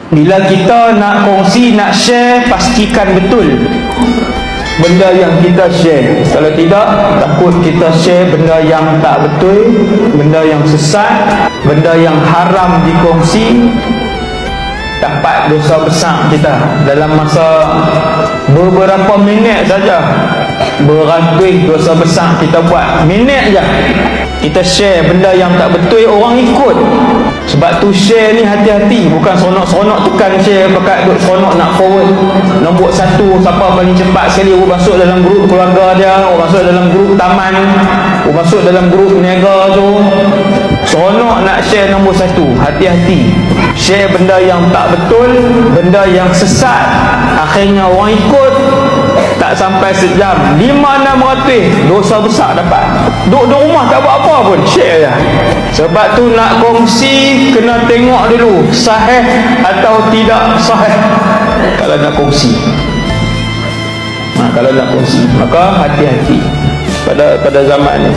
Bila kita nak kongsi, nak share, pastikan betul benda yang kita share. Kalau tidak, takut kita share benda yang tak betul, benda yang sesat, benda yang haram dikongsi, dapat dosa besar kita. Dalam masa beberapa minit saja, beratus dosa besar kita buat. Minit je kita share benda yang tak betul, orang ikut. Sebab tu share ni hati-hati, bukan seronok-seronok tekan share, pakai duk seronok nak forward nombor 1, siapa paling cepat sekali masuk dalam grup keluarga dia, masuk dalam grup taman, masuk dalam grup niaga tu, seronok nak share nombor 1. Hati-hati, share benda yang tak betul, benda yang sesat, akhirnya orang ikut, tak sampai sejam 500-600 dosa besar dapat. Duduk rumah tak buat apa pun, share je. Sebab tu nak kongsi kena tengok dulu sahih atau tidak sahih. Kalau nak kongsi, kalau nak kongsi, maka hati-hati pada zaman ni.